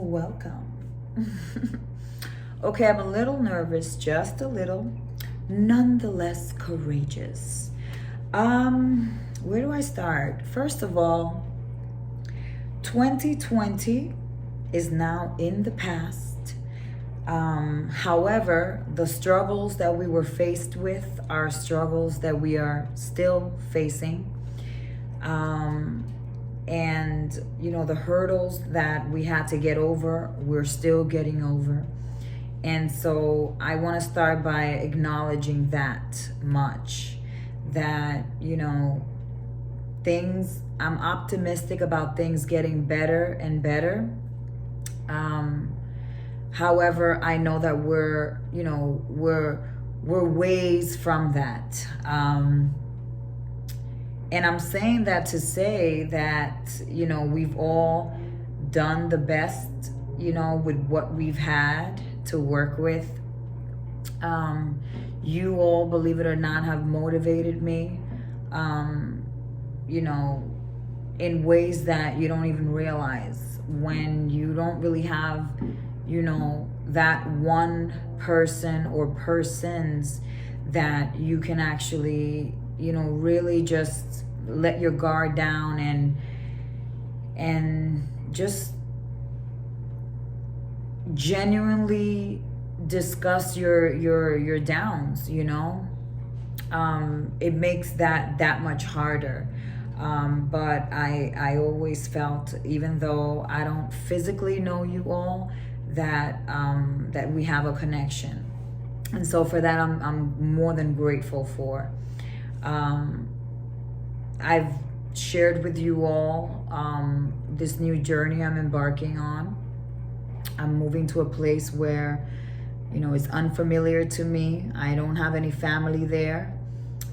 Welcome. Okay, I'm a little nervous, just a little, nonetheless courageous. Where do I start? First of all, 2020 is now in the past. However, the struggles that we were faced with are struggles that we are still facing. And the hurdles that we had to get over, we're still getting over. And so I want to start by acknowledging that much, that things, I'm optimistic about things getting better and better. However, I know that we're ways from that. And I'm saying that to say that, we've all done the best, with what we've had to work with. You all, believe it or not, have motivated me, in ways that you don't even realize. When you don't really have, that one person or persons that you can actually really just let your guard down and just genuinely discuss your downs. It makes that much harder. But I always felt, even though I don't physically know you all, that we have a connection. And so for that, I'm more than grateful for. I've shared with you all this new journey I'm embarking on. I'm moving to a place where, it's unfamiliar to me. I don't have any family there.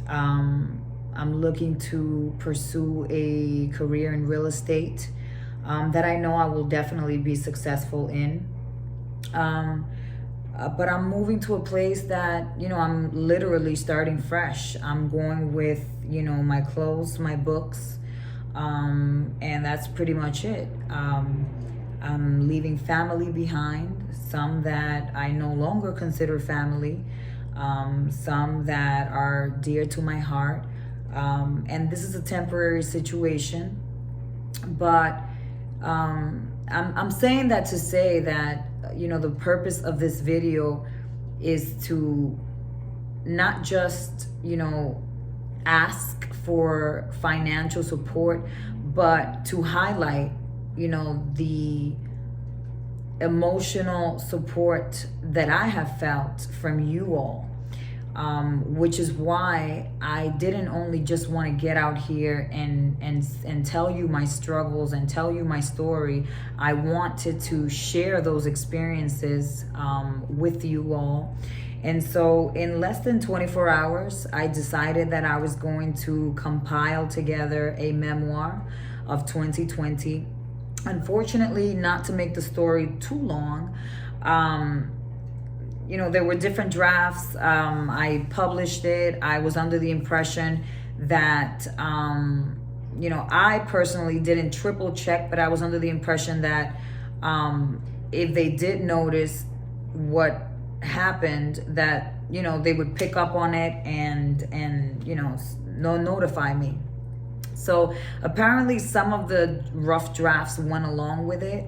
I'm looking to pursue a career in real estate that I know I will definitely be successful in. But I'm moving to a place that, I'm literally starting fresh. I'm going with, my clothes, my books, and that's pretty much it. I'm leaving family behind, some that I no longer consider family, some that are dear to my heart. And this is a temporary situation, but I'm saying that to say that, the purpose of this video is to not just, ask for financial support, but to highlight, the emotional support that I have felt from you all. Which is why I didn't only just want to get out here and tell you my struggles and tell you my story. I wanted to share those experiences with you all. And so in less than 24 hours, I decided that I was going to compile together a memoir of 2020. Unfortunately, not to make the story too long, there were different drafts. I published it. I was under the impression that, I personally didn't triple check, but I was under the impression that if they did notice what happened, that, they would pick up on it and notify me. So apparently some of the rough drafts went along with it.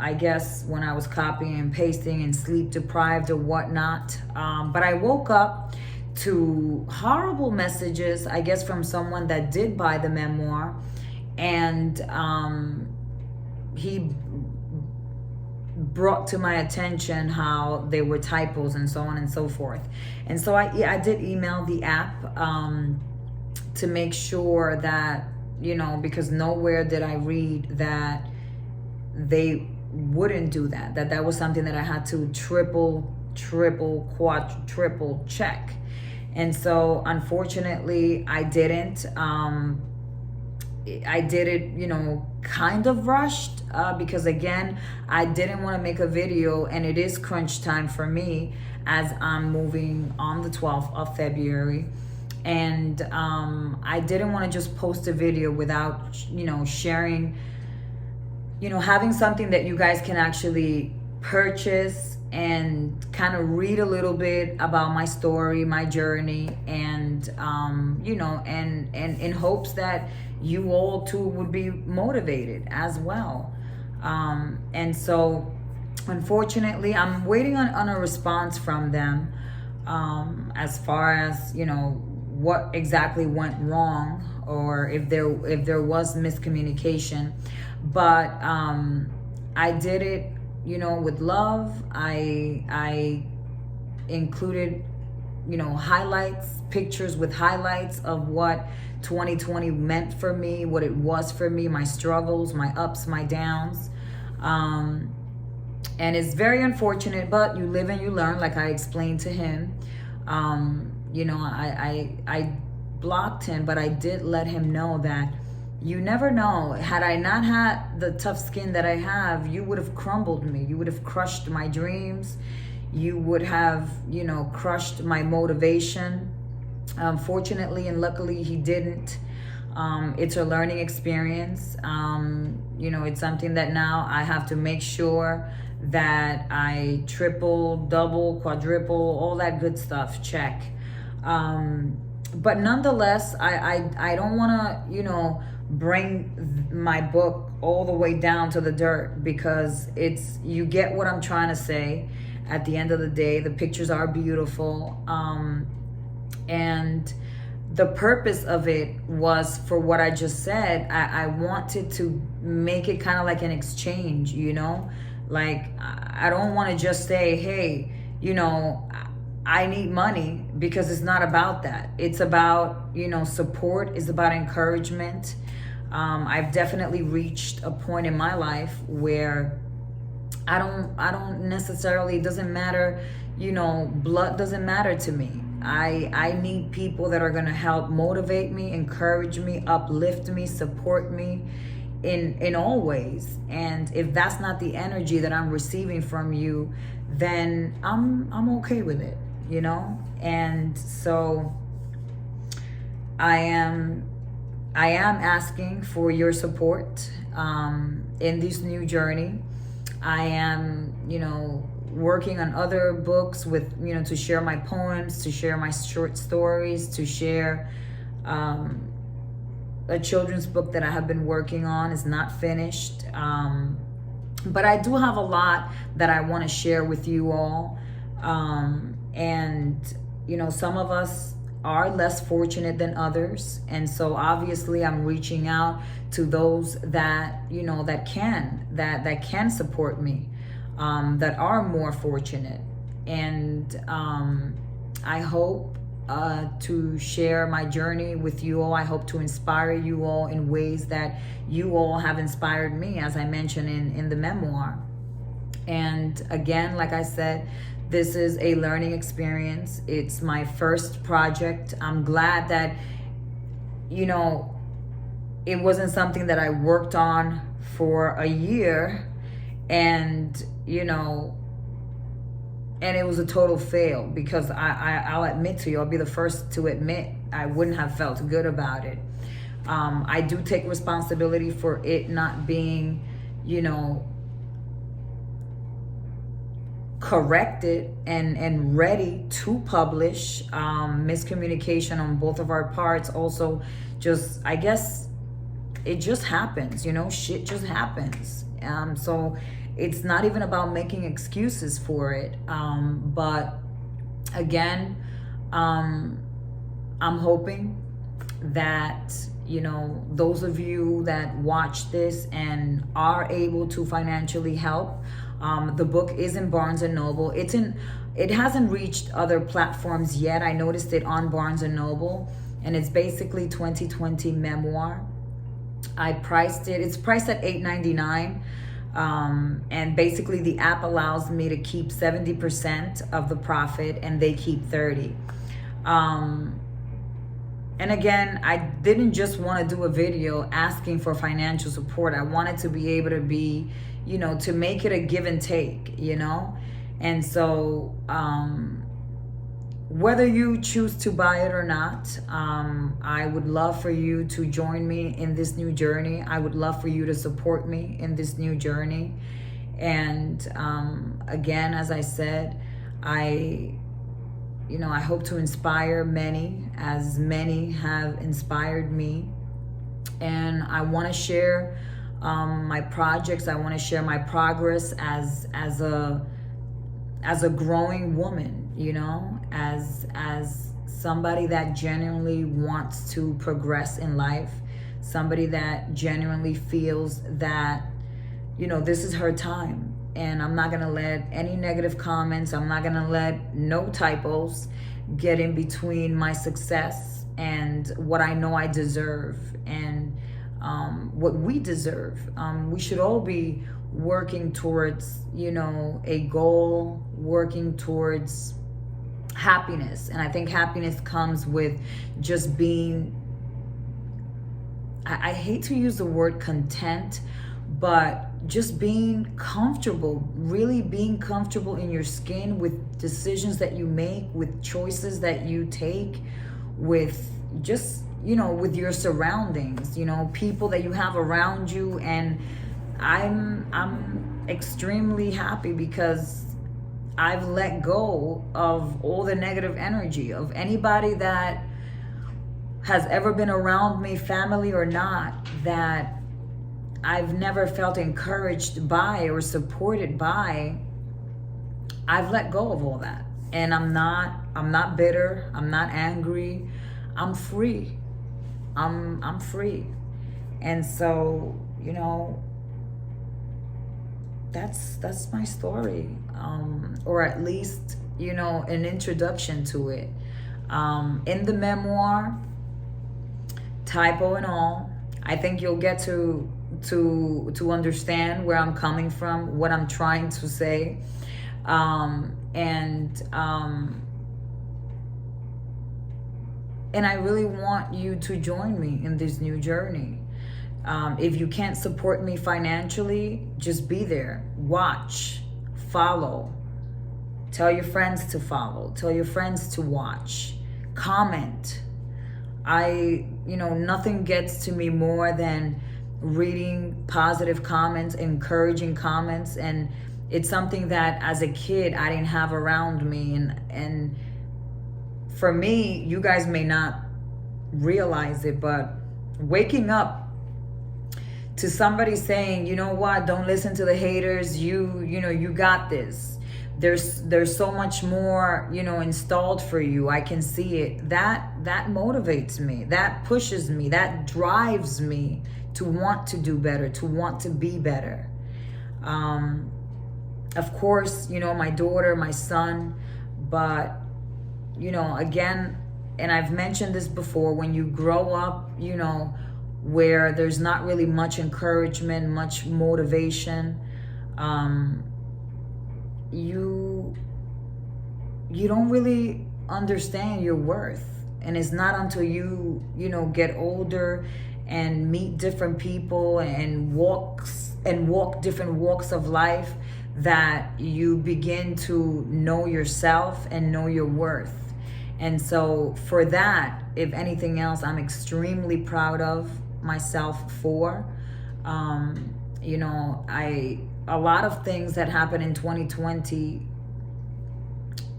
I guess when I was copying and pasting and sleep deprived or whatnot. But I woke up to horrible messages, I guess, from someone that did buy the memoir. And he brought to my attention how they were typos and so on and so forth. And so I did email the app to make sure that, because nowhere did I read that they wouldn't do that was something that I had to triple, quadruple check. And so unfortunately I didn't. I did it, kind of rushed, because again, I didn't want to make a video, and it is crunch time for me as I'm moving on the 12th of February. And I didn't want to just post a video without, sharing having something that you guys can actually purchase and kind of read a little bit about my story, my journey, and and in hopes that you all too would be motivated as well. And so unfortunately, I'm waiting on a response from them, as far as what exactly went wrong, or if there was miscommunication. But I did it with love. I included highlights, pictures with highlights of what 2020 meant for me, what it was for me, my struggles, my ups, my downs. And it's very unfortunate, but you live and you learn, like I explained to him. I blocked him, but I did let him know that you never know. Had I not had the tough skin that I have, you would have crumbled me. You would have crushed my dreams. You would have, crushed my motivation. Fortunately and luckily, he didn't. It's a learning experience. It's something that now I have to make sure that I triple, double, quadruple, all that good stuff, check. But nonetheless, I don't want to, bring my book all the way down to the dirt, because you get what I'm trying to say. At the end of the day, the pictures are beautiful. And the purpose of it was for what I just said. I wanted to make it kind of like an exchange, like I don't want to just say, hey, I need money, because it's not about that. It's about, support. It's about encouragement. I've definitely reached a point in my life where I don't necessarily, it doesn't matter, blood doesn't matter to me. I need people that are going to help motivate me, encourage me, uplift me, support me in all ways. And if that's not the energy that I'm receiving from you, then I'm okay with it, And so I am asking for your support in this new journey. I am, working on other books with, to share my poems, to share my short stories, to share a children's book that I have been working on. Is not finished. But I do have a lot that I want to share with you all. And, some of us are less fortunate than others. And so obviously I'm reaching out to those that, that can support me, that are more fortunate. And I hope to share my journey with you all. I hope to inspire you all in ways that you all have inspired me, as I mentioned in the memoir. And again, like I said, this is a learning experience. It's my first project. I'm glad that, it wasn't something that I worked on for a year and, and it was a total fail, because I'll admit to you, I'll be the first to admit, I wouldn't have felt good about it. I do take responsibility for it not being, corrected and ready to publish. Miscommunication on both of our parts. Also, I guess it just happens, shit just happens. So it's not even about making excuses for it. But again, I'm hoping that, those of you that watch this and are able to financially help, the book is in Barnes & Noble. It hasn't reached other platforms yet. I noticed it on Barnes & Noble, and it's basically 2020 Memoir. It's priced at $8.99. And basically the app allows me to keep 70% of the profit and they keep 30%. And again, I didn't just want to do a video asking for financial support. I wanted to be able to be, to make it a give and take, And so whether you choose to buy it or not, I would love for you to join me in this new journey. I would love for you to support me in this new journey. And again, as I said, I hope to inspire many, as many have inspired me. And I want to share my projects. I want to share my progress as a growing woman, as somebody that genuinely wants to progress in life, somebody that genuinely feels that, this is her time. And I'm not going to let any negative comments, I'm not going to let no typos get in between my success and what I know I deserve, and what we deserve. We should all be working towards, a goal, working towards happiness. And I think happiness comes with just being, I hate to use the word content, but just being comfortable, really being comfortable in your skin with decisions that you make, with choices that you take, with just, with your surroundings, people that you have around you. And I'm extremely happy because I've let go of all the negative energy of anybody that has ever been around me, family or not, that I've never felt encouraged by or supported by. I've let go of all that. And I'm not bitter. I'm not angry. I'm free. I'm free. And so, that's my story. Or at least, an introduction to it. In the memoir, typo and all, I think you'll get to understand where I'm coming from, what I'm trying to say. And I really want you to join me in this new journey. If you can't support me financially, just be there, watch, follow, tell your friends to follow, tell your friends to watch, comment. Nothing gets to me more than reading positive comments, encouraging comments. And it's something that as a kid I didn't have around me. And for me, you guys may not realize it, but waking up to somebody saying, you know what, don't listen to the haters, you got this, there's so much more, installed for you, I can see it, that motivates me, that pushes me, that drives me to want to do better, to want to be better. Of course, my daughter, my son, but again, and I've mentioned this before, when you grow up, where there's not really much encouragement, much motivation, you don't really understand your worth. And it's not until you get older and meet different people and walk different walks of life that you begin to know yourself and know your worth. And so for that, if anything else, I'm extremely proud of myself for. A lot of things that happened in 2020,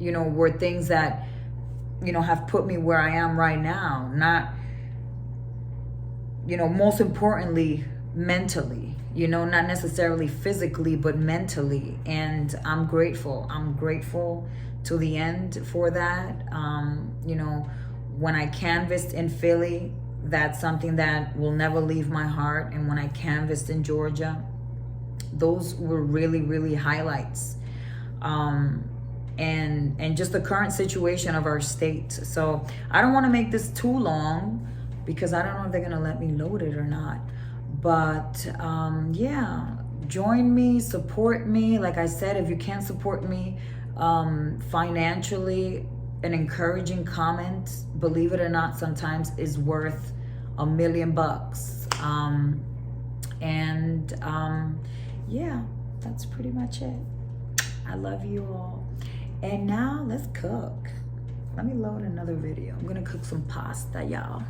were things that, have put me where I am right now. Not, most importantly, mentally, not necessarily physically, but mentally. And I'm grateful. I'm grateful to the end for that. When I canvassed in Philly, that's something that will never leave my heart. And when I canvassed in Georgia, those were really, really highlights. And just the current situation of our state. So I don't want to make this too long because I don't know if they're going to let me load it or not. But yeah, join me, support me. Like I said, if you can't support me financially, an encouraging comment, believe it or not, sometimes is worth $1 million. Yeah, that's pretty much it. I love you all. And now let's cook. Let me load another video. I'm gonna cook some pasta, y'all.